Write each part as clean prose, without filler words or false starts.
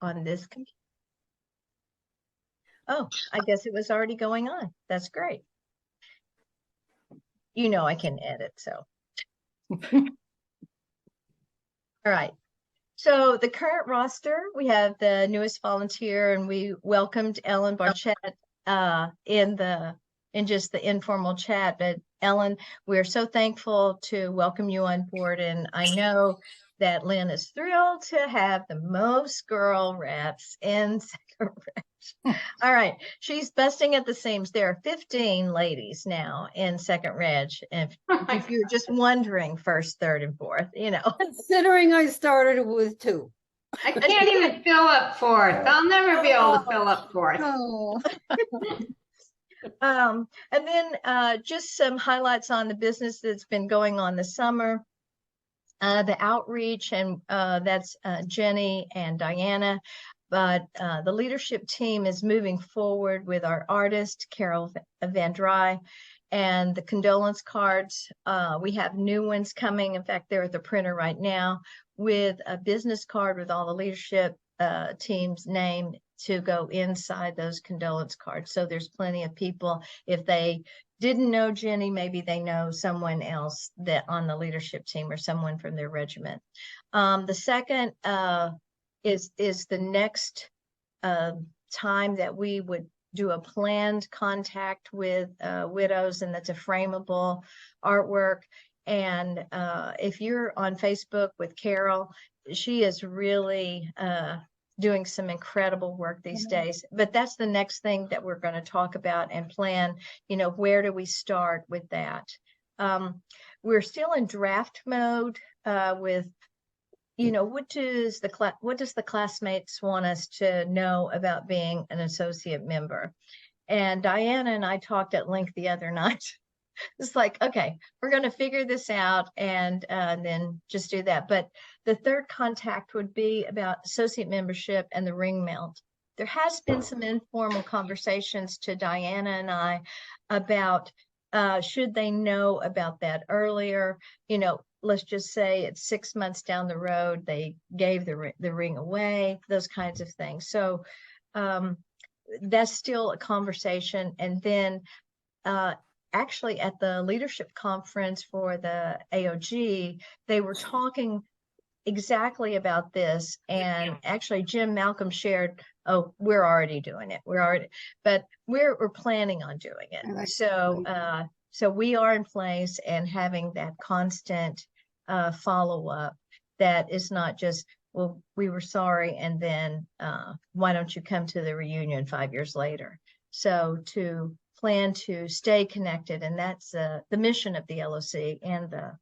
on this computer. Oh, I guess it was already going on. That's great. You know, I can edit, so. All right. So the current roster, we have the newest volunteer, and we welcomed Ellen Barchett in just the informal chat. But Ellen, we're so thankful to welcome you on board, and I know that Lynn is thrilled to have the most girl reps in Second Reg. All right, she's busting at the seams. There are 15 ladies now in Second Reg. If you're just wondering, first, third, and fourth, you know. Considering I started with 2. I can't even fill up fourth. I'll never be able to fill up fourth. Oh. And then just some highlights on the business that's been going on this summer. The outreach, and that's Jenny and Diana. But the leadership team is moving forward with our artist, Carol Van Dry, and the condolence cards. We have new ones coming. In fact, they're at the printer right now with a business card with all the leadership team's name to go inside those condolence cards. So there's plenty of people, if they didn't know Jenny, maybe they know someone else that on the leadership team or someone from their regiment. The second is the next time that we would do a planned contact with widows, and that's a frameable artwork. And if you're on Facebook with Carol, she is really doing some incredible work these days. But that's the next thing that we're going to talk about and plan. You know, where do we start with that? We're still in draft mode with, you know, what does the classmates want us to know about being an associate member? And Diana and I talked at length the other night. It's like, okay, we're going to figure this out and then just do that. But the third contact would be about associate membership and the ring mount. There has been some informal conversations to Diana and I about should they know about that earlier. You know, let's just say it's 6 months down the road, they gave the ring away, those kinds of things. So that's still a conversation. And then actually at the leadership conference for the AOG, they were talking exactly about this. And actually Jim Malcolm shared, oh, we're already doing it. But we're planning on doing it. So we are in place and having that constant follow-up that is not just, well, we were sorry, and then why don't you come to the reunion 5 years later? So to plan to stay connected, and that's the mission of the LOC and the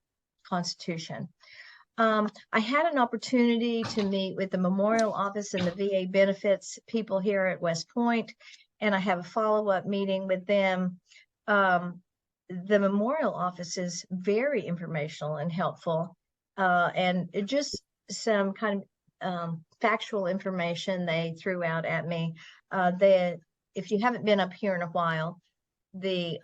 Constitution. I had an opportunity to meet with the Memorial Office and the VA benefits people here at West Point, and I have a follow-up meeting with them. The Memorial Office is very informational and helpful, and just some kind of factual information they threw out at me. If you haven't been up here in a while, the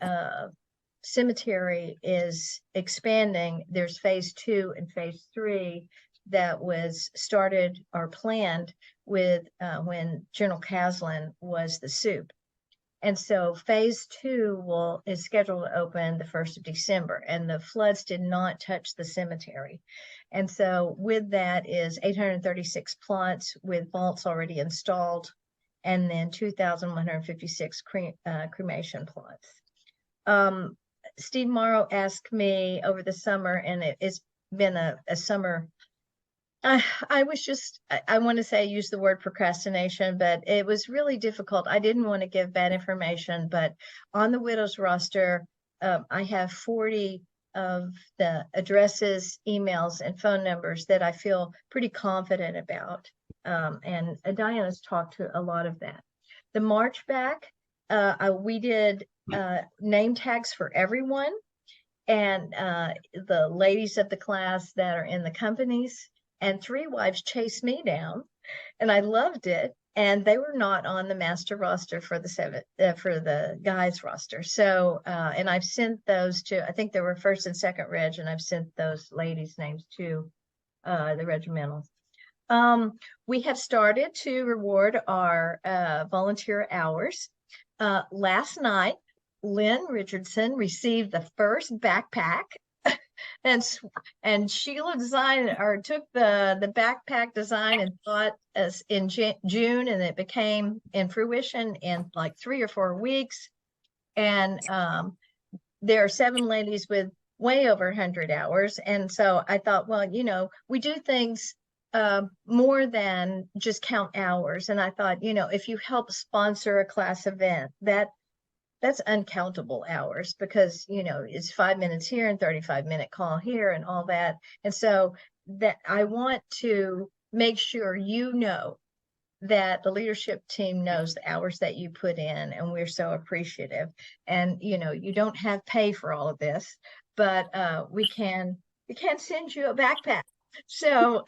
cemetery is expanding. There's phase 2 and phase 3 that was started or planned with when General Caslin was the SOOP. And so phase 2 is scheduled to open the 1st of December, and the floods did not touch the cemetery. And so with that is 836 plots with vaults already installed, and then 2,156 cremation plots. Steve Morrow asked me over the summer, and it's been a summer. I want to say I used the word procrastination, but it was really difficult. I didn't want to give bad information, but on the widows roster, I have 40 of the addresses, emails, and phone numbers that I feel pretty confident about. And Diana's talked to a lot of that. The March back, we did name tags for everyone, and the ladies of the class that are in the companies, and 3 wives chased me down, and I loved it. And they were not on the master roster for the guys roster. So, and I've sent those to, I think there were 1st and 2nd Reg, and I've sent those ladies' names to the regimentals. We have started to reward our volunteer hours. Last night, Lynn Richardson received the first backpack, and Sheila designed or took the backpack design and thought as in June, and it became in fruition in like 3 or 4 weeks. And there are 7 ladies with way over 100 hours. And so I thought, well, we do things more than just count hours. And I thought, if you help sponsor a class event, that's uncountable hours, because it's 5 minutes here and 35-minute call here and all that. And so that I want to make sure that the leadership team knows the hours that you put in, and we're so appreciative. And you don't have pay for all of this, but we can send you a backpack. So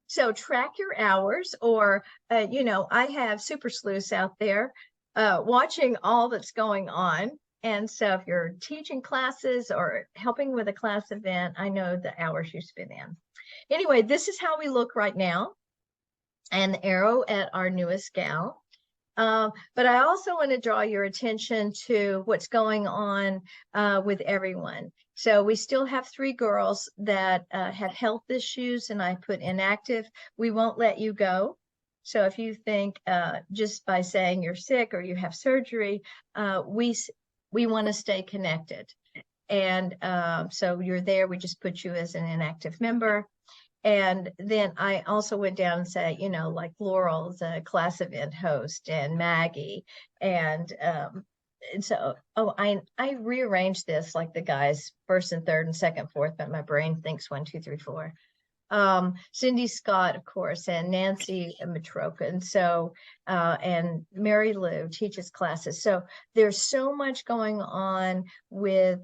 so track your hours, or I have super sleuths out there watching all that's going on. And so if you're teaching classes or helping with a class event, I know the hours you spend in. Anyway, this is how we look right now. An arrow at our newest gal. But I also want to draw your attention to what's going on with everyone. So we still have 3 girls that have health issues, and I put inactive. We won't let you go. So if you think just by saying you're sick or you have surgery, we want to stay connected. And so you're there. We just put you as an inactive member. And then I also went down and said, like Laurel's a class event host, and Maggie. And so, I rearranged this like the guys, 1st and 3rd and 2nd, 4th, but my brain thinks 1, 2, 3, 4. Cindy Scott, of course, and Nancy Matroka. And so, and Mary Lou teaches classes. So there's so much going on with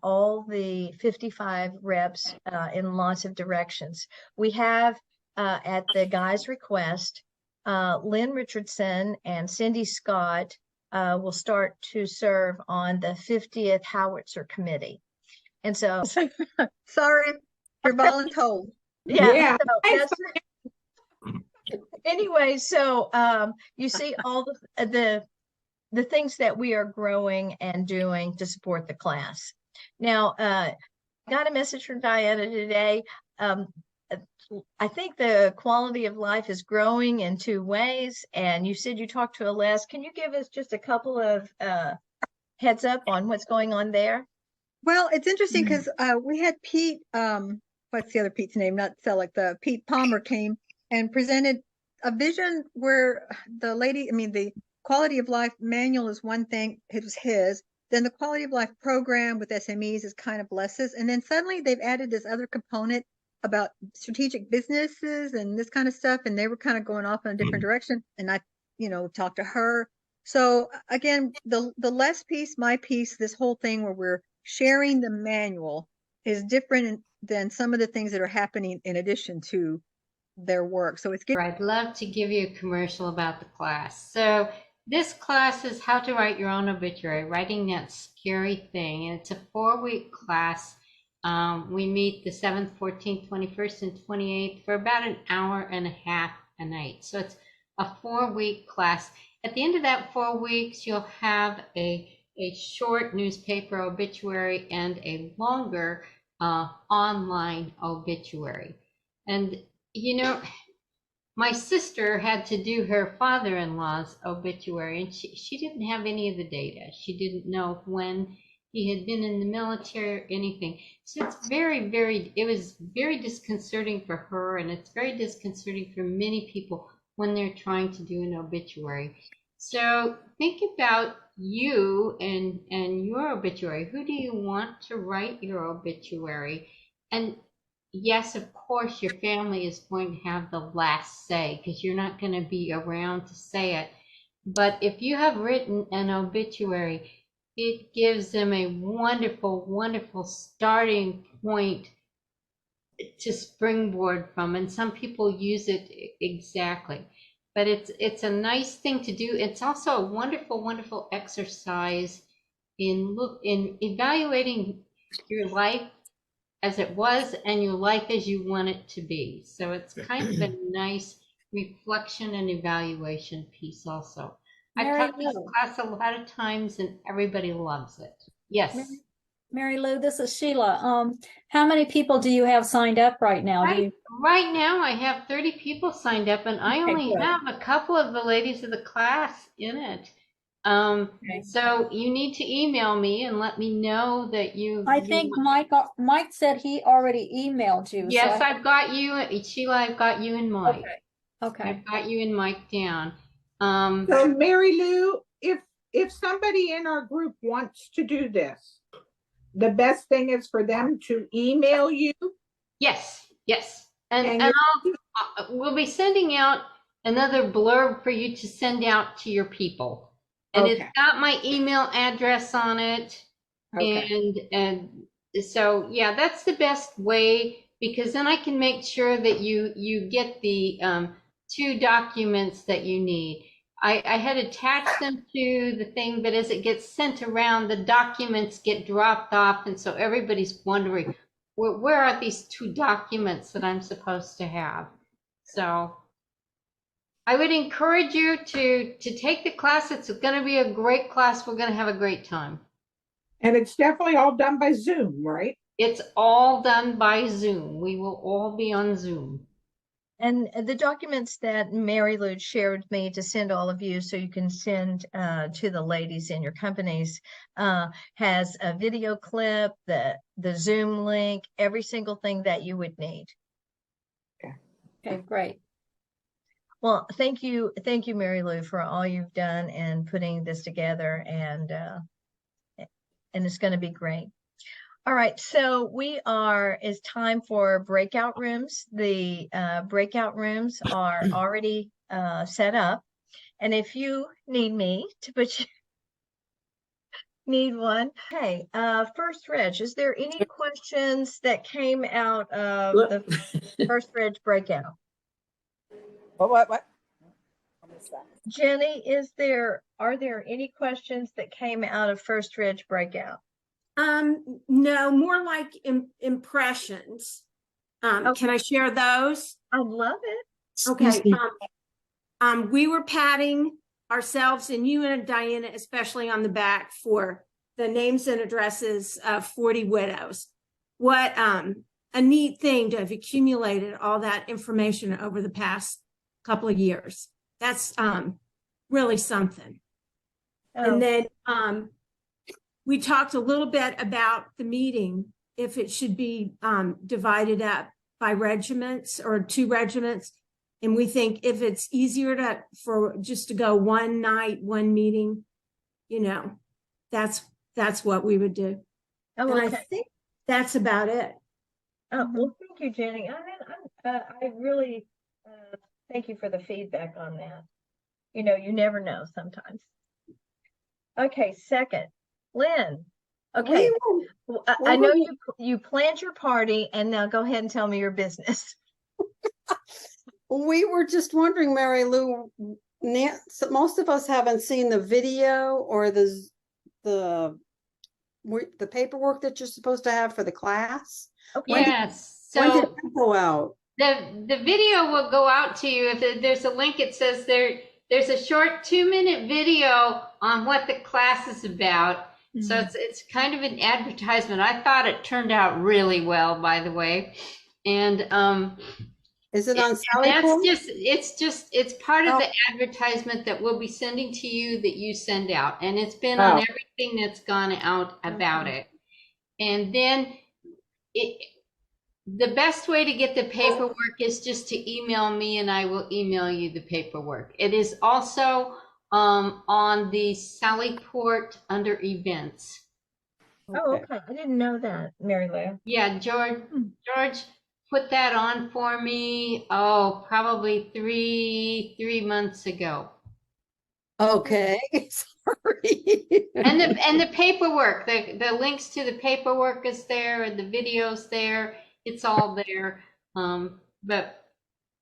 all the 55 reps in lots of directions. We have, at the guys' request, Lynn Richardson and Cindy Scott will start to serve on the 50th Howitzer Committee. And so, sorry, you're voluntold. Yeah. So anyway, so you see all the things that we are growing and doing to support the class. Now, got a message from Diana today. I think the quality of life is growing in 2 ways, and you said you talked to Les. Can you give us just a couple of heads up on what's going on there? Well, it's interesting because we had Pete, what's the other Pete's name? Not Selleck, the Pete Palmer came and presented a vision where the quality of life manual is one thing, it was his. Then the quality of life program with SMEs is kind of Les's. And then suddenly they've added this other component about strategic businesses and this kind of stuff. And they were kind of going off in a different direction. And I, talked to her. So again, the Les piece, my piece, this whole thing where we're sharing the manual is different than some of the things that are happening in addition to their work. So it's good. I'd love to give you a commercial about the class. So this class is how to write your own obituary, writing that scary thing. And it's a 4-week class. We meet the 7th, 14th, 21st, and 28th for about an hour and a half a night. So it's a 4-week class. At the end of that 4 weeks, you'll have a short newspaper obituary and a longer online obituary. And my sister had to do her father-in-law's obituary, and she didn't have any of the data. She didn't know when he had been in the military or anything. So it's it was very disconcerting for her, and it's very disconcerting for many people when they're trying to do an obituary. So think about you and your obituary. Who do you want to write your obituary? And yes, of course, your family is going to have the last say because you're not going to be around to say it. But if you have written an obituary, it gives them a wonderful, wonderful starting point to springboard from. And some people use it exactly. But it's a nice thing to do. It's also a wonderful, wonderful exercise in evaluating your life as it was and your life as you want it to be. So it's kind of a nice reflection and evaluation piece also. I've Mary taught this Lou. class a lot of times and everybody loves it. Yes. Mary Lou, this is Sheila. How many people do you have signed up right now? Right now, I have 30 people signed up, and I Okay, only good. have a couple of the ladies of the class in it. Okay. So you need to email me and let me know that I think Mike said he already emailed you. Yes, I've got you, Sheila. I've got you and Mike. Okay. I've got you and Mike down. So Mary Lou, if somebody in our group wants to do this, the best thing is for them to email you. Yes, And and we'll be sending out another blurb for you to send out to your people, and it's Okay. got my email address on it. Okay. And so yeah, that's the best way, because then I can make sure that you get the 2 documents that you need. I had attached them to the thing, but as it gets sent around, the documents get dropped off, and so everybody's wondering, where are these 2 documents that I'm supposed to have? So I would encourage you to take the class. It's going to be a great class. We're going to have a great time. And it's definitely all done by Zoom, right? It's all done by Zoom. We will all be on Zoom. And the documents that Mary Lou shared with me to send all of you so you can send to the ladies in your companies has a video clip, the Zoom link, every single thing that you would need. Okay, great. Well, thank you, Mary Lou, for all you've done and putting this together, and it's going to be great. All right, so it's time for breakout rooms. The breakout rooms are already set up. And if you need me to put you, need one. Okay, first Reg, is there any questions that came out of the first Reg breakout? What? Jenny, are there any questions that came out of first Reg breakout? No, more like impressions. Okay. Can I share those? I love it. Okay. We were patting ourselves and you and Diana, especially on the back for the names and addresses of 40 widows. What a neat thing to have accumulated all that information over the past couple of years. That's really something. And then we talked a little bit about the meeting, if it should be divided up by regiments or 2 regiments. And we think if it's easier for just to go one night, one meeting, that's what we would do. Oh, And okay. I think that's about it. Well, thank you, Jenny. I really thank you for the feedback on that. You never know sometimes. Okay, second, Lynn. Okay, I know you planned your party, and now go ahead and tell me your business. We were just wondering, Mary Lou, most of us haven't seen the video or the paperwork that you're supposed to have for the class. Okay. Yes. When did So that go out? the video will go out to you. If there's a link, it says there's a short 2-minute video on what the class is about. So it's kind of an advertisement. I thought it turned out really well, by the way. And Is it on Sallyport? it's part of the advertisement that we'll be sending to you that you send out. And it's been on everything that's gone out about it. And then the best way to get the paperwork is just to email me, and I will email you the paperwork. It is also on the Sallyport under events. Oh, okay. I didn't know that, Mary Lou. Yeah, George put that on for me, probably three months ago. Okay, sorry. And the paperwork, the links to the paperwork is there, and the videos there. It's all there. But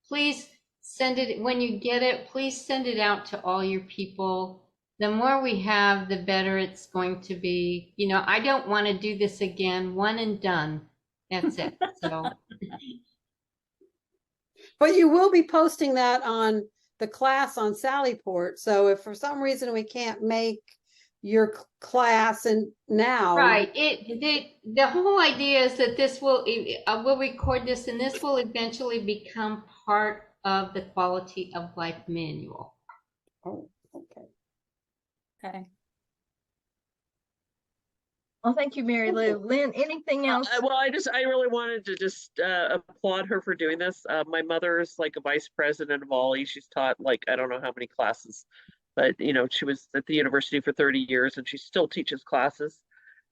please send it when you get it. Please send it out to all your people. The more we have, the better it's going to be. I don't want to do this again, one and done. That's it. So But you will be posting that on the class on Sallyport. So if for some reason we can't make your class and now. right. The whole idea is that this will we'll record this, and this will eventually become part of the quality of life manual. Oh, okay. Okay. Well, thank you, Mary Lou. Lynn, anything else? Well, I really wanted to just applaud her for doing this. My mother's like a vice president of Ollie. She's taught like, I don't know how many classes, but you know, she was at the university for 30 years and she still teaches classes.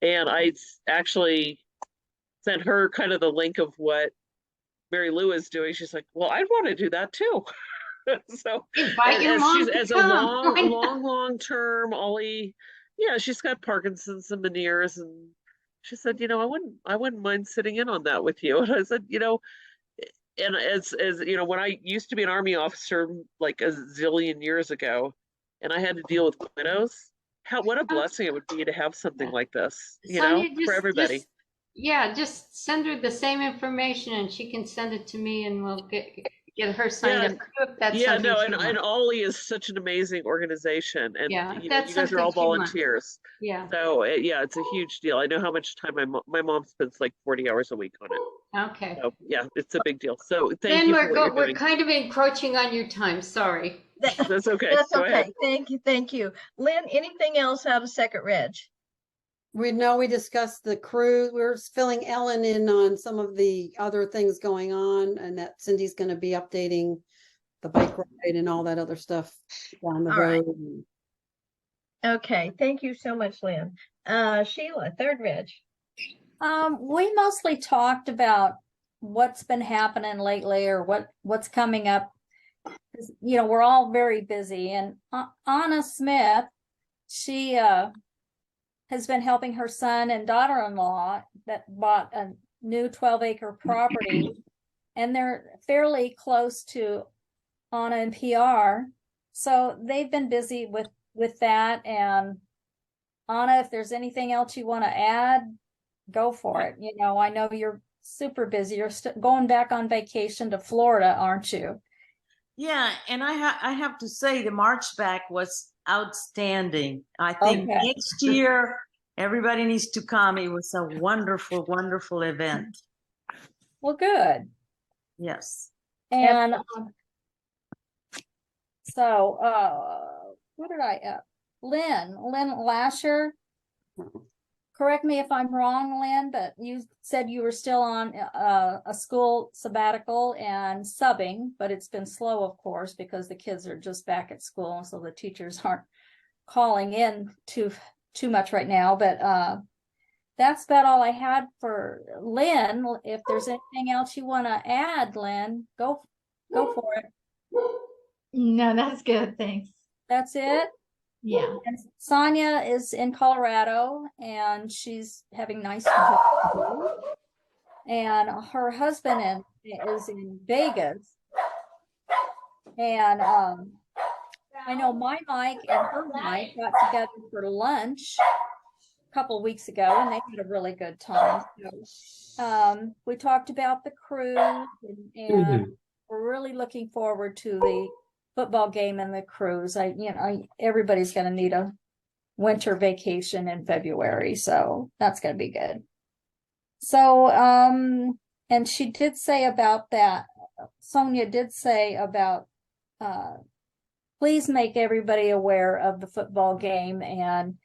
And I actually sent her kind of the link of what Mary Lou is doing. She's like, well, I'd want to do that too. So Invite your mom to as a come. long term Ollie, yeah, she's got Parkinson's and Meniere's, and she said, you know, I wouldn't mind sitting in on that with you. And I said, you know, and as you know, when I used to be an Army officer like a zillion years ago, and I had to deal with widows, what a blessing it would be to have something like this, you Sonia, know, for everybody. Just send her the same information, and she can send it to me, and we'll get her signed up. If that's Yeah, something no, she and wants. Ollie is such an amazing organization, and Yeah, you know, that's you guys are all something she wants. volunteers. Yeah. So yeah, it's a huge deal. I know how much time my mom spends like 40 hours a week on it. Okay. So yeah, it's a big deal. So thank Then you for what you're we're doing. kind of encroaching on your time. Sorry. That's okay. That's Go okay. ahead. Thank you. Lynn, anything else out of Second Reg? We discussed the cruise. We're filling Ellen in on some of the other things going on, and that Cindy's going to be updating the bike ride and all that other stuff down the All right. road. Okay, thank you so much, Lynn. Sheila, Third Reg. We mostly talked about what's been happening lately or what's coming up. You know, we're all very busy, and Anna Smith, she has been helping her son and daughter-in-law that bought a new 12-acre property, and they're fairly close to Anna and PR. So they've been busy with that. And Anna, if there's anything else you want to add, go for it. You know, I know you're super busy. You're going back on vacation to Florida, aren't you? Yeah, and I have to say the march back was outstanding. I think next year everybody needs to come. It was a wonderful, wonderful event. Well, good. Yes. And so what did I Lynn Lasher, correct me if I'm wrong, Lynn, but you said you were still on a school sabbatical and subbing, but it's been slow, of course, because the kids are just back at school, so the teachers aren't calling in too much right now. But that's about all I had for Lynn. If there's anything else you want to add, Lynn, go for it. No, that's good. Thanks. That's it. Yeah. And Sonia is in Colorado, and she's having nice weather. And her husband is in Vegas. And I know my Mike and her Mike got together for lunch a couple of weeks ago, and they had a really good time. So, we talked about the cruise, and we're really looking forward to the football game and the cruise. Everybody's going to need a winter vacation in February, so that's going to be good. So, and she did say about that, Sonia did say about, please make everybody aware of the football game, and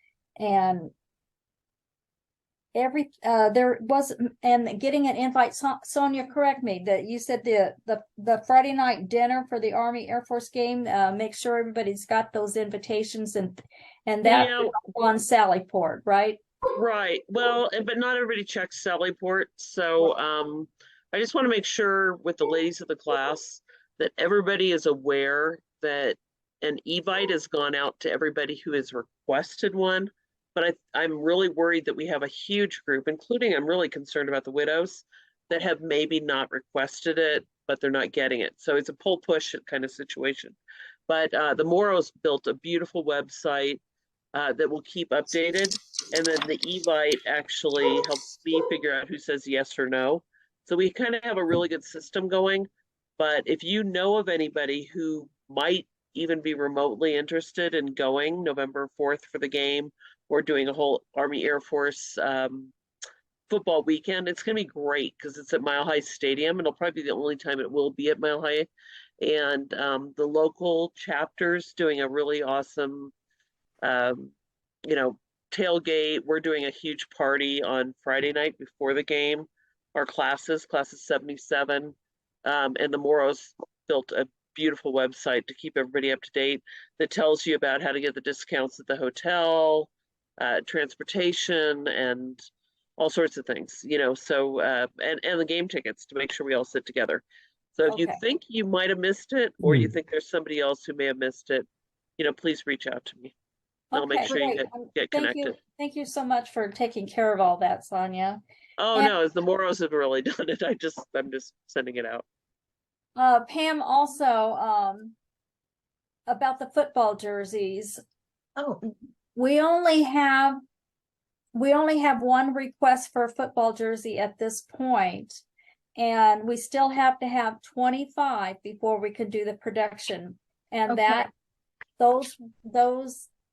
there was, and getting an invite. Sonia, correct me, that you said the Friday night dinner for the Army Air Force game, make sure everybody's got those invitations, and that on Sallyport, right? Right. Well, but not everybody checks Sallyport. So I just want to make sure with the ladies of the class that everybody is aware that an Evite has gone out to everybody who has requested one. But I'm really worried that we have a huge group, including I'm really concerned about the widows that have maybe not requested it, but they're not getting it. So it's a pull push kind of situation. But the Moros built a beautiful website that will keep updated. And then the Evite actually helps me figure out who says yes or no. So we kind of have a really good system going. But if you know of anybody who might even be remotely interested in going November 4th for the game, or doing a whole Army Air Force football weekend, it's going to be great because it's at Mile High Stadium. It'll probably be the only time it will be at Mile High. And the local chapter's doing a really awesome, you know, tailgate. We're doing a huge party on Friday night before the game. Our class is 77, and the Moros built a beautiful website to keep everybody up to date that tells you about how to get the discounts at the hotel, transportation, and all sorts of things, you know, so, and the game tickets to make sure we all sit together. So if you Okay. think you might have missed it, or you think there's somebody else who may have missed it, you know, please reach out to me. I'll make Okay, sure you great. get Thank you. connected. Thank you so much for taking care of all that, Sonia. Oh, And- no, the Moros have really done it. I'm just sending it out. Pam, also, about the football jerseys, Oh, we only have one request for a football jersey at this point, and we still have to have 25 before we could do the production. And Okay. those,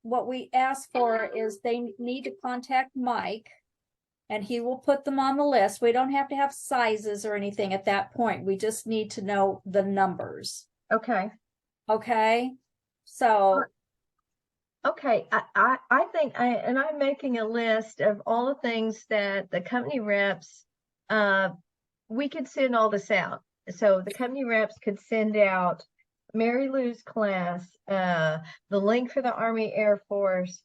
what we ask for is they need to contact Mike, and he will put them on the list. We don't have to have sizes or anything at that point. We just need to know the numbers. okay. Okay? So, Okay, I think I'm making a list of all the things that the company reps, we could send all this out. So the company reps could send out Mary Lou's class, the link for the Army Air Force.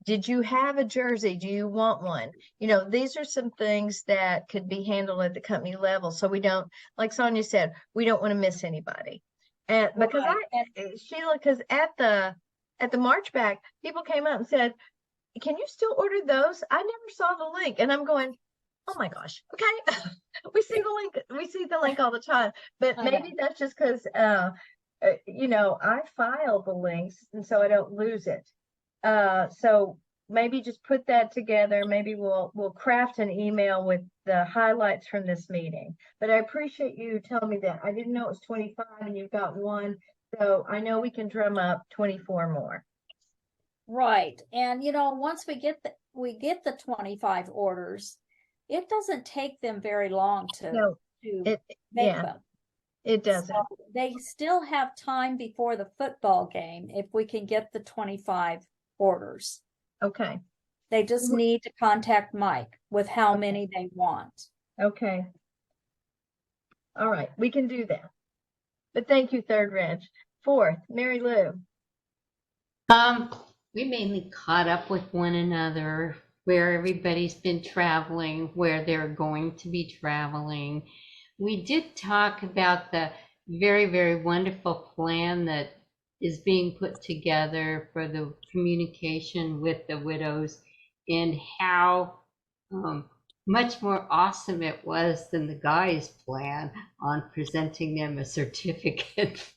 Did you have a jersey? Do you want one? You know, these are some things that could be handled at the company level. So we don't, like Sonia said, we don't want to miss anybody. And because Sheila, because at the March back, people came up and said, can you still order those? I never saw the link. And I'm going, oh my gosh, okay. We see the link all the time. But maybe that's just because you know, I file the links and so I don't lose it. So maybe just put that together. Maybe we'll craft an email with the highlights from this meeting. But I appreciate you telling me that. I didn't know it was 25 and you've got one. So I know we can drum up 24 more. right. And you know, once we get the 25 orders, it doesn't take them very long to make them. It doesn't. So they still have time before the football game if we can get the 25 orders. Okay. They just need to contact Mike with how many they want. Okay. All right, we can do that. But thank you, Third Reg. Fourth, Mary Lou. We mainly caught up with one another, where everybody's been traveling, where they're going to be traveling. We did talk about the very, very wonderful plan that is being put together for the communication with the widows, and how much more awesome it was than the guy's plan on presenting them a certificate.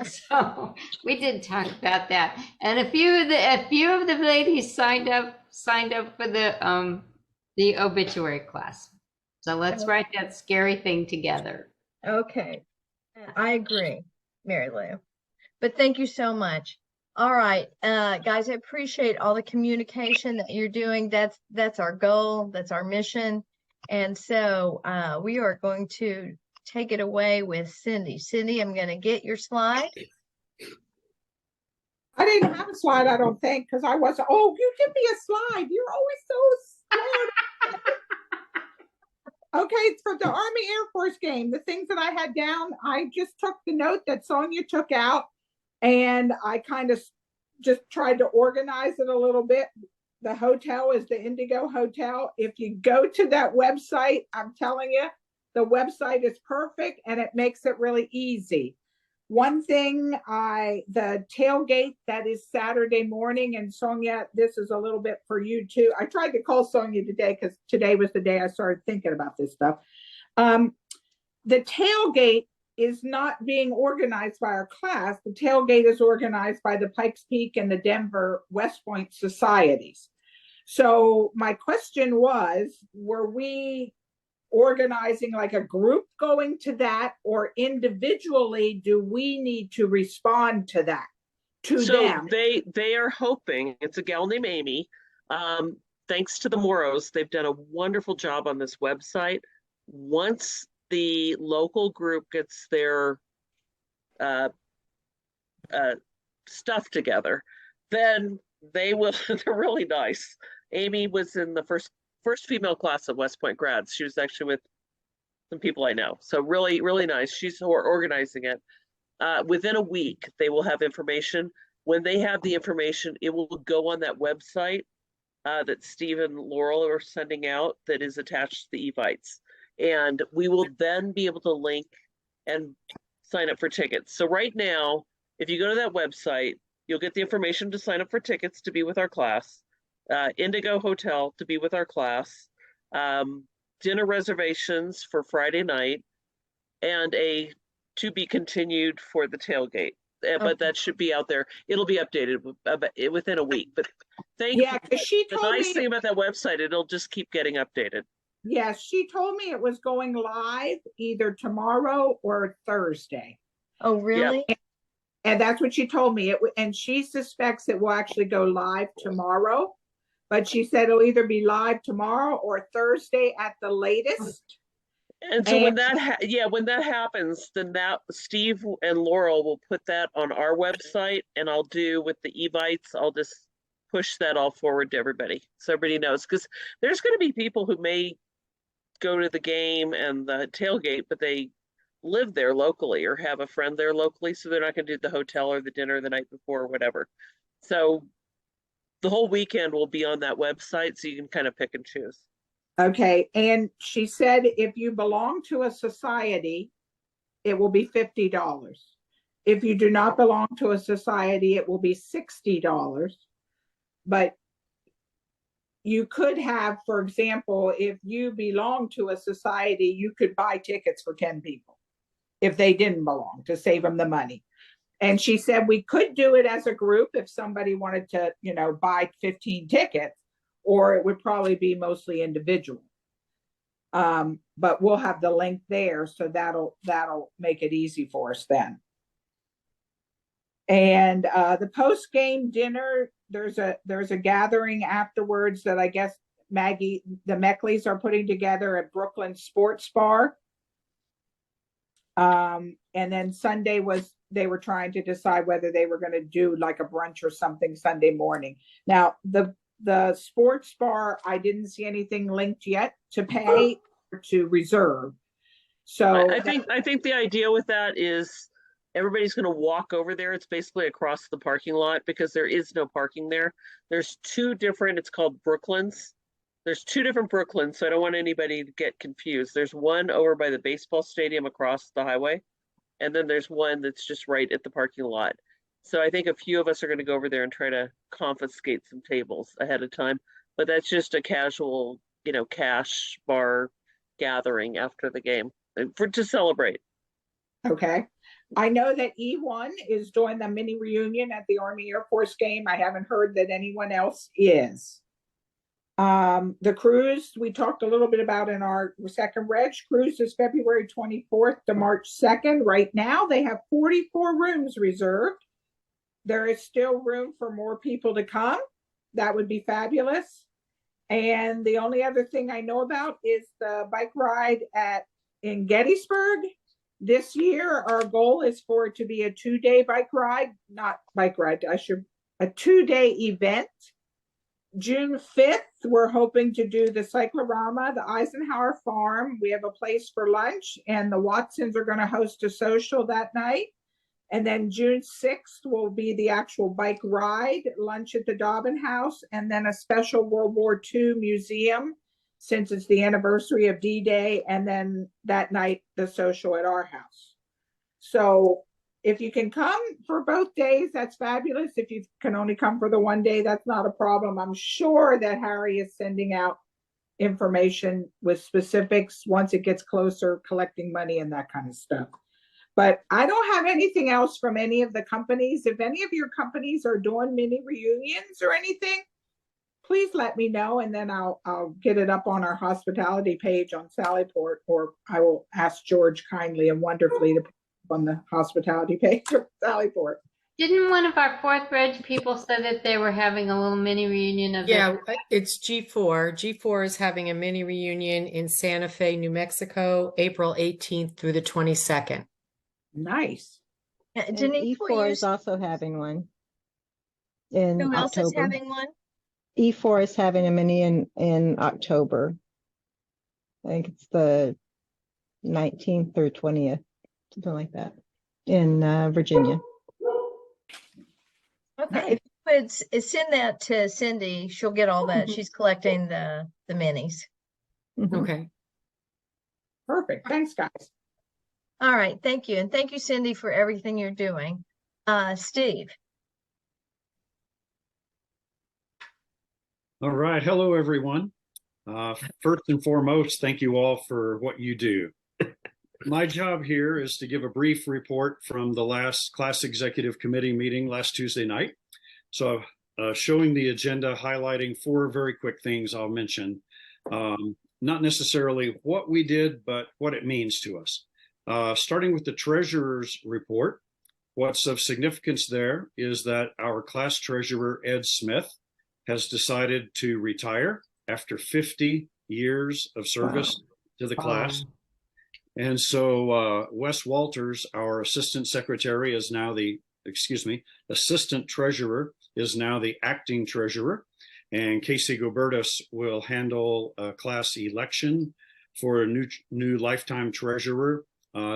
So we did talk about that, and a few of the ladies signed up for the obituary class. So let's write that scary thing together. Okay, I agree, Mary Lou. But thank you so much. All right, guys, I appreciate all the communication that you're doing. That's our goal. That's our mission. And so we are going to take it away with Cindy. Cindy, I'm going to get your slide. I didn't have a slide, I don't think, because I wasn't. Oh, you give me a slide. You're always so smart. Okay, it's for the Army Air Force game. The things that I had down, I just took the note that Sonia took out, and I kind of just tried to organize it a little bit. The hotel is the Indigo Hotel. If you go to that website, I'm telling you, the website is perfect and it makes it really easy. One thing, the tailgate that is Saturday morning, and Sonia, this is a little bit for you too. I tried to call Sonia today because today was the day I started thinking about this stuff. The tailgate is not being organized by our class. The tailgate is organized by the Pikes Peak and the Denver West Point societies. So my question was, were we organizing like a group going to that, or individually do we need to respond to that, to So them? they are hoping, it's a gal named Amy. Thanks to the Moros, they've done a wonderful job on this website. Once the local group gets their stuff together, then they will, they're really nice. Amy was in the first female class of West Point grads. She was actually with some people I know. So really, really nice. She's organizing it. Within a week, they will have information. When they have the information, it will go on that website that Steve and Laurel are sending out that is attached to the Evites. And we will then be able to link and sign up for tickets. So right now, if you go to that website, you'll get the information to sign up for tickets to be with our class, Indigo Hotel to be with our class, dinner reservations for Friday night, and a to be continued for the tailgate. But that should be out there. It'll be updated within a week. But Yeah, because she the told nice me. thing about that website, it'll just keep getting updated. Yes, she told me it was going live either tomorrow or Thursday. Oh, really? And that's what she told me. And she suspects it will actually go live tomorrow. But she said it'll either be live tomorrow or Thursday at the latest. And so when that happens, then that Steve and Laurel will put that on our website, and I'll do with the Evites, I'll just push that all forward to everybody so everybody knows, because there's going to be people who may go to the game and the tailgate, but they live there locally or have a friend there locally, so they're not going to do the hotel or the dinner the night before or whatever. So the whole weekend will be on that website, so you can kind of pick and choose. Okay, and she said if you belong to a society, it will be $50. If you do not belong to a society, it will be $60. But you could have, for example, if you belong to a society, you could buy tickets for 10 people if they didn't belong, to save them the money. And she said we could do it as a group if somebody wanted to, buy 15 tickets, or it would probably be mostly individual. But we'll have the link there, so that'll make it easy for us then. And the post-game dinner, there's a gathering afterwards that I guess Maggie, the Meckleys are putting together at Brooklyn Sports Bar. And then Sunday they were trying to decide whether they were going to do like a brunch or something Sunday morning. Now the sports bar, I didn't see anything linked yet to pay or to reserve. So I think the idea with that is everybody's going to walk over there. It's basically across the parking lot because there is no parking there. There's two different, it's called Brooklyns. There's two different Brooklyns, so I don't want anybody to get confused. There's one over by the baseball stadium across the highway, and then there's one that's just right at the parking lot. So I think a few of us are going to go over there and try to confiscate some tables ahead of time, but that's just a casual, cash bar gathering after the game to celebrate. Okay. I know that E1 is doing the mini reunion at the Army Air Force game. I haven't heard that anyone else is. The cruise we talked a little bit about in our second Regs. Cruise is February 24th to March 2nd. Right now they have 44 rooms reserved. There is still room for more people to come. That would be fabulous. And the only other thing I know about is the bike ride in Gettysburg. This year, our goal is for it to be a 2-day bike ride, not bike ride, a 2-day event. June 5th, we're hoping to do the cyclorama, the Eisenhower Farm. We have a place for lunch, and the Watsons are going to host a social that night. And then June 6th will be the actual bike ride, lunch at the Dobbin House, and then a special World War II museum, since it's the anniversary of D-Day, and then that night, the social at our house. So if you can come for both days, that's fabulous. If you can only come for the one day, that's not a problem. I'm sure that Harry is sending out information with specifics once it gets closer, collecting money and that kind of stuff. But I don't have anything else from any of the companies. If any of your companies are doing mini reunions or anything, please let me know, and then I'll get it up on our hospitality page on Sallyport, or I will ask George kindly and wonderfully to put it on the hospitality page of Sallyport. Didn't one of our fourth reg people say that they were having a little mini reunion of Yeah, it's G4. G4 is having a mini reunion in Santa Fe, New Mexico, April 18th through the 22nd. Nice. And Denise, will E4 you, is also having one in who else is October. having one? E4 is having a mini in October. I think it's the 19th or 20th, something like that, in Virginia. Okay, if you would send that to Cindy, she'll get all that. She's collecting the minis. Okay. Perfect. Thanks, guys. All right, thank you. And thank you, Cindy, for everything you're doing. Steve. All right. Hello, everyone. First and foremost, thank you all for what you do. My job here is to give a brief report from the last class executive committee meeting last Tuesday night. So showing the agenda, highlighting 4 very quick things I'll mention. Not necessarily what we did, but what it means to us. Starting with the treasurer's report, what's of significance there is that our class treasurer, Ed Smith, has decided to retire after 50 years of service to the class. And so Wes Walters, our assistant secretary, is now assistant treasurer is now the acting treasurer. And Casey Gobertus will handle a class election for a new lifetime treasurer,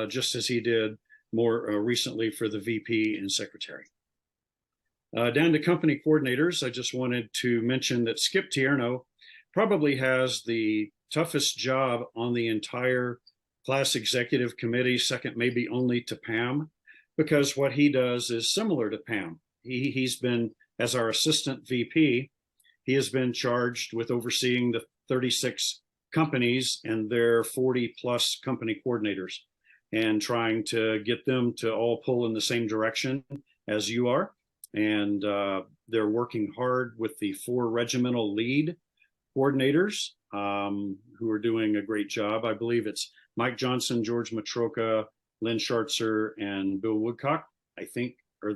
just as he did more recently for the VP and secretary. Down to company coordinators, I just wanted to mention that Skip Tierno probably has the toughest job on the entire class executive committee, second maybe only to Pam, because what he does is similar to Pam. He's been, as our assistant VP, he has been charged with overseeing the 36 companies and their 40 plus company coordinators and trying to get them to all pull in the same direction as you are. And they're working hard with the 4 regimental lead coordinators who are doing a great job. I believe it's Mike Johnson, George Matroka, Lynn Schartzer, and Bill Woodcock, I think, or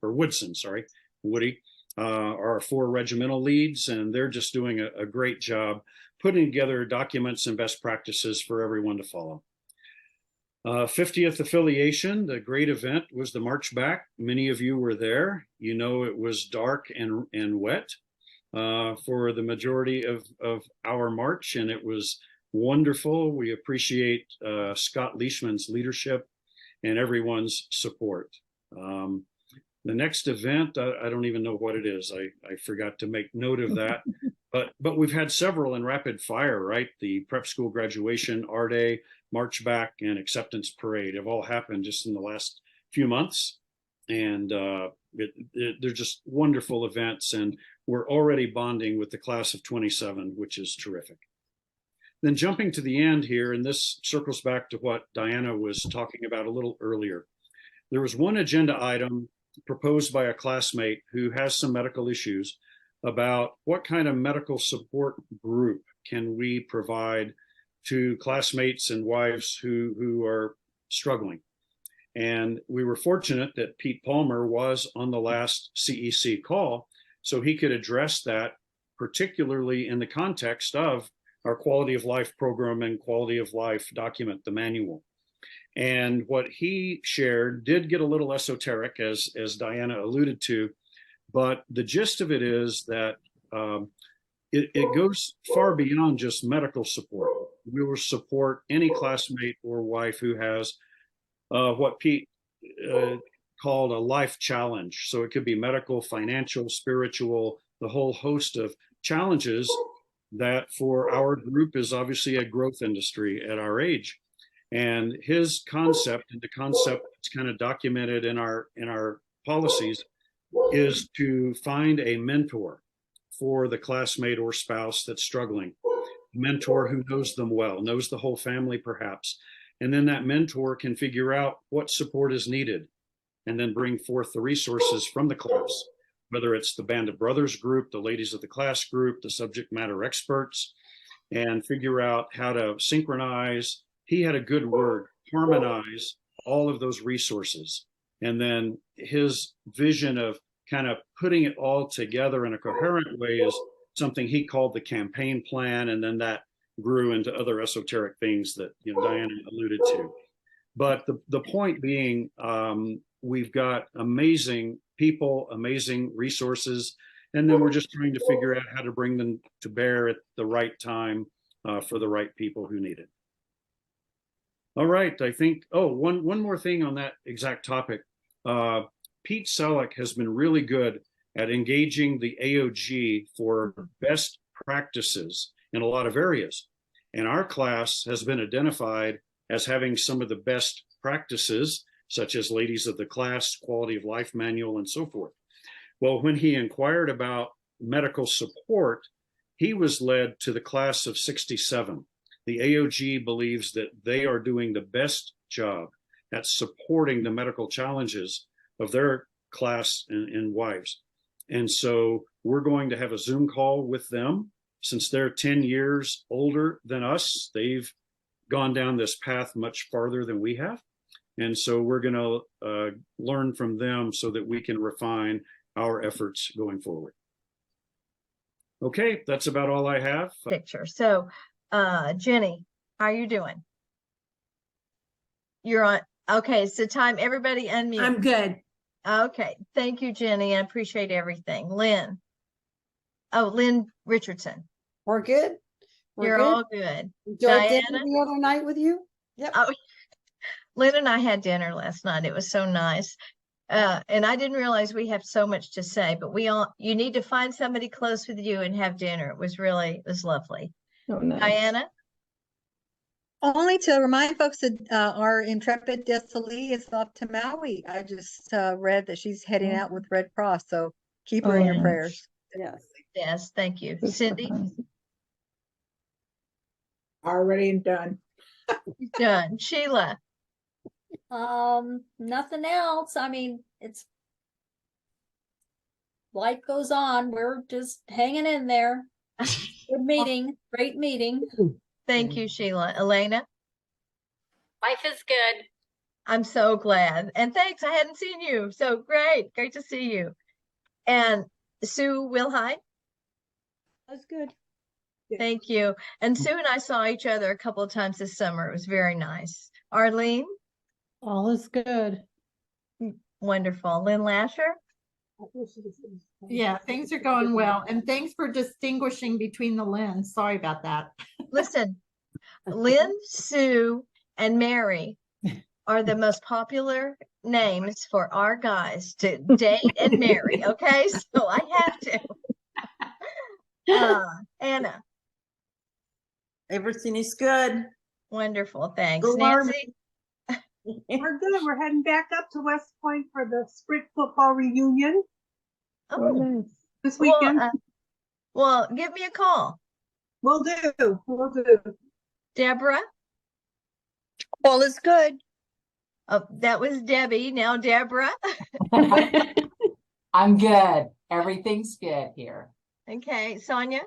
Woodson, sorry, Woody, are our 4 regimental leads, and they're just doing a great job putting together documents and best practices for everyone to follow. 50th affiliation, the great event was the March Back. Many of you were there. You know it was dark and wet for the majority of our march, and it was wonderful. We appreciate Scott Leishman's leadership and everyone's support. The next event, I don't even know what it is. I forgot to make note of that. But we've had several in rapid fire, right? The prep school graduation, our day, March Back, and acceptance parade have all happened just in the last few months. And they're just wonderful events. And we're already bonding with the class of 27, which is terrific. Then jumping to the end here, and this circles back to what Diana was talking about a little earlier. There was one agenda item proposed by a classmate who has some medical issues about what kind of medical support group can we provide to classmates and wives who are struggling. And we were fortunate that Pete Palmer was on the last CEC call, so he could address that, particularly in the context of our quality of life program and quality of life document, the manual. And what he shared did get a little esoteric, as Diana alluded to, but the gist of it is that it goes far beyond just medical support. We will support any classmate or wife who has what Pete called a life challenge. So it could be medical, financial, spiritual, the whole host of challenges that for our group is obviously a growth industry at our age. And his concept, and the concept that's kind of documented in our policies, is to find a mentor for the classmate or spouse that's struggling. A mentor who knows them well, knows the whole family perhaps, And then that mentor can figure out what support is needed and then bring forth the resources from the class, whether it's the Band of Brothers group, the Ladies of the Class group, the subject matter experts, and figure out how to synchronize. He had a good word, harmonize all of those resources. And then his vision of kind of putting it all together in a coherent way is something he called the campaign plan. And then that grew into other esoteric things that, you know, Diana alluded to. But the point being, we've got amazing people, amazing resources, and then we're just trying to figure out how to bring them to bear at the right time for the right people who need it. All right, I think, oh, one more thing on that exact topic. Pete Selleck has been really good at engaging the AOG for best practices in a lot of areas. And our class has been identified as having some of the best practices, such as Ladies of the Class, Quality of Life Manual, and so forth. Well, when he inquired about medical support, he was led to the class of 67. The AOG believes that they are doing the best job at supporting the medical challenges of their class and wives. And so we're going to have a Zoom call with them. Since they're 10 years older than us, they've gone down this path much farther than we have. And so we're going to learn from them so that we can refine our efforts going forward. Okay, that's about all I have. Picture. So, Jenny, how are you doing? You're on. Okay, it's the time. Everybody unmute. I'm good. Okay, thank you, Jenny. I appreciate everything. Lynn. Oh, Lynn Richardson. We're good. You're all good. Enjoyed dinner Diana? the other night with you. Yep. Oh, Lynn and I had dinner last night. It was so nice. And I didn't realize we have so much to say, but you need to find somebody close with you and have dinner. It was lovely. Oh, nice. Diana? Only to remind folks that our intrepid Desalee is off to Maui. I just read that she's heading out with Red Cross, so keep her in your nice. prayers. Yes. Yes, thank you. Good Cindy? stuff. Already done. Done. Sheila? Nothing else. I mean, life goes on. We're just hanging in there. Good meeting, great meeting. Thank you, Sheila. Elena? Life is good. I'm so glad. And thanks. I hadn't seen you. So great. Great to see you. And Sue Wilhite? That's good. Thank you. And Sue and I saw each other a couple of times this summer. It was very nice. Arlene? All is good. Wonderful. Lynn Lasher? Yeah, things are going well. And thanks for distinguishing between the Lynn's. Sorry about that. Listen, Lynn, Sue, and Mary are the most popular names for our guys to date and marry. Okay, so I have to. Anna? Everything is good. Wonderful, thanks. Go Nancy? We're good. We're heading back up to West Point for the spring football reunion Oh, nice. this weekend. well, give me a call. We'll do. We'll do. Deborah? All is good. Oh, that was Debbie. Now Deborah. I'm good. Everything's good here. Okay, Sonia?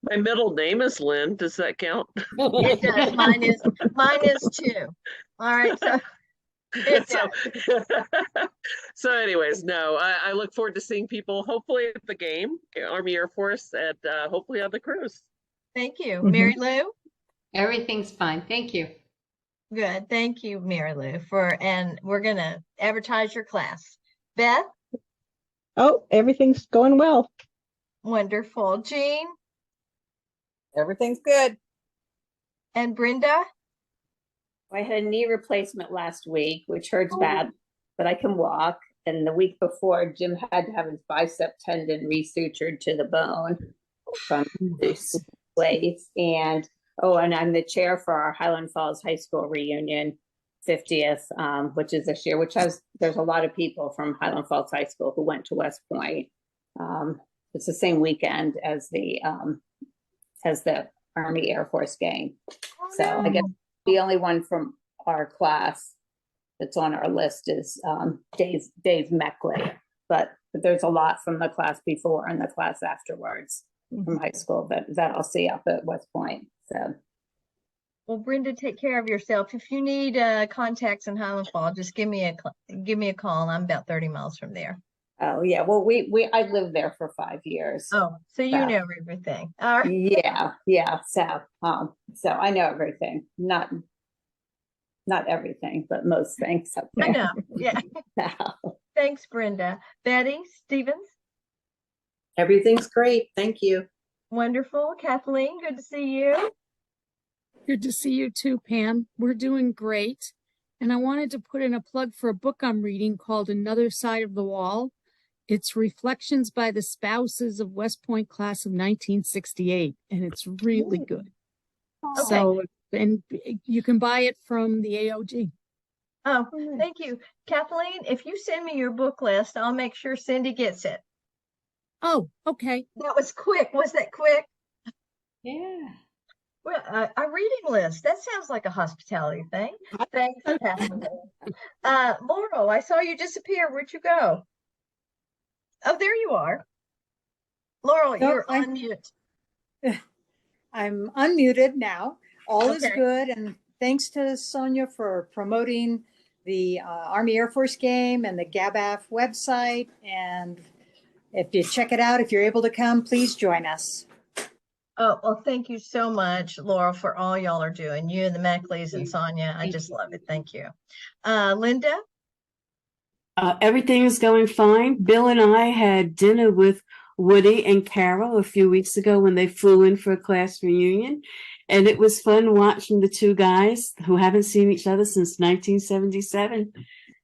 My middle name is Lynn. Does that count? It does. Mine is too. All right. So it does. So anyways, no, I look forward to seeing people hopefully at the game, Army Air Force, and hopefully on the cruise. Thank you. Mary Lou? Everything's fine. Thank you. Good. Thank you, Mary Lou, and we're gonna advertise your class. Beth? Oh, everything's going well. Wonderful. Jean? Everything's good. And Brenda? I had a knee replacement last week, which hurts bad, but I can walk. And the week before, Jim had to have his bicep tendon resutured to the bone from this place. And I'm the chair for our Highland Falls High School reunion 50th, which is this year, there's a lot of people from Highland Falls High School who went to West Point. It's the same weekend as the Army Air Force game. So I guess The only one from our class that's on our list is Dave Meckley. But there's a lot from the class before and the class afterwards from high school that I'll see up at West Point. So. Well, Brenda, take care of yourself. If you need contacts in Highland Fall, just give me a call. I'm about 30 miles from there. Oh yeah, well I lived there for 5 years. Oh, so you know everything. All right. Yeah. So I know everything. Not everything, but most things up there. I know. Yeah. Thanks, Brenda. Betty Stevens. Everything's great. Thank you. Wonderful. Kathleen, good to see you. Good to see you too, Pam. We're doing great. And I wanted to put in a plug for a book I'm reading called Another Side of the Wall. It's Reflections by the Spouses of West Point Class of 1968, and it's really good. Okay. So, and you can buy it from the AOG. Oh, thank you. Kathleen, if you send me your book list, I'll make sure Cindy gets it. Oh, okay. That was quick. Was that quick? Yeah. Well, a reading list. That sounds like a hospitality thing. Thanks, Kathleen. Laurel, I saw you disappear. Where'd you go? Oh, there you are. Laurel, you're on mute. I'm unmuted now. All is Okay. good. And thanks to Sonia for promoting the Army Air Force game and the GABAF website. And if you check it out, if you're able to come, please join us. Oh, well, thank you so much, Laurel, for all y'all are doing. You and the Mackleys and Sonia. I just love it. Thank you. Linda? Everything is going fine. Bill and I had dinner with Woody and Carol a few weeks ago when they flew in for a class reunion. And it was fun watching the two guys who haven't seen each other since 1977.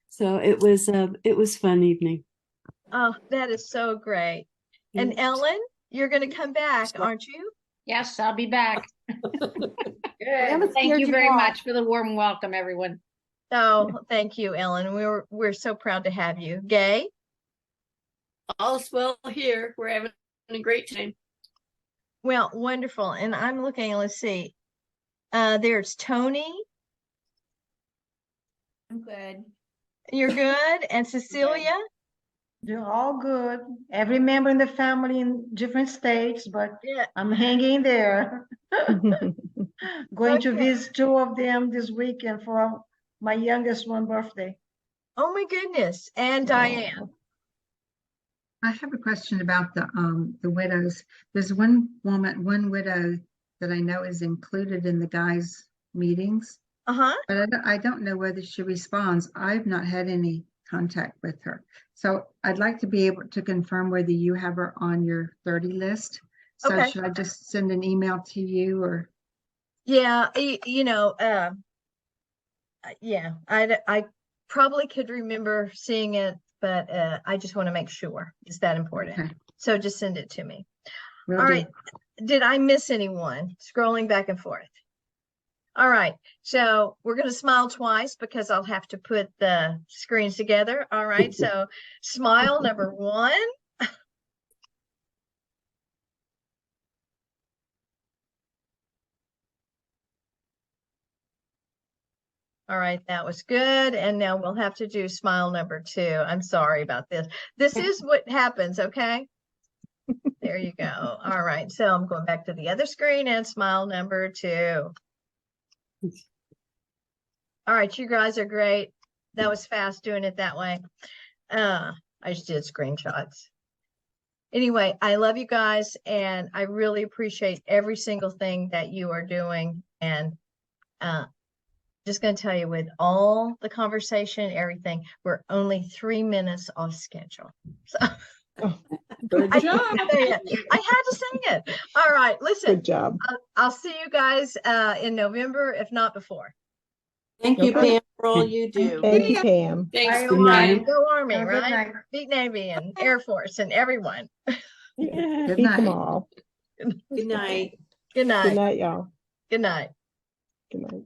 So it was fun evening. Oh, that is so great. And Ellen, you're going to come back, aren't you? Yes, I'll be back. Good. Thank you very much for the warm welcome, everyone. Oh, thank you, Ellen. We're so proud to have you. Gay? All's well here. We're having a great time. Well, wonderful. And I'm looking, let's see. There's Tony. I'm good. You're good. And Cecilia? They're all good. Every member in the family in different states, but I'm hanging there. Going to visit 2 of them this weekend for my youngest one birthday. Oh my goodness. And Diane. I have a question about the widows. There's one widow that I know is included in the guys' meetings. Uh-huh. But I don't know whether she responds. I've not had any contact with her. So I'd like to be able to confirm whether you have her on your 30 list. So Okay. should I just send an email to you or? Yeah, yeah, I probably could remember seeing it, but I just want to make sure it's that important. Okay. So just send it to me. Will All do. right. Did I miss anyone? Scrolling back and forth. All right. So we're going to smile twice because I'll have to put the screens together. All right. So smile number 1. All right, that was good. And now we'll have to do smile number 2. I'm sorry about this. This is what happens, okay? There you go. All right, so I'm going back to the other screen and smile number 2. All right, you guys are great. That was fast doing it that way. I just did screenshots. Anyway, I love you guys, and I really appreciate every single thing that you are doing. And just going to tell you, with all the conversation, everything, we're only 3 minutes off schedule. So Good I job. had to say it. I had to say it. All right, listen. Good job. I'll see you guys in November, if not before. Thank you, Okay. Pam, for all you do. Thank you, Pam. Thanks. Go Good night. Army, go Army, Have a good right? night. Beat Navy and Air Force and everyone. Good Beat them night. all. Good night. Good night. Good night, y'all. Good night. Good night.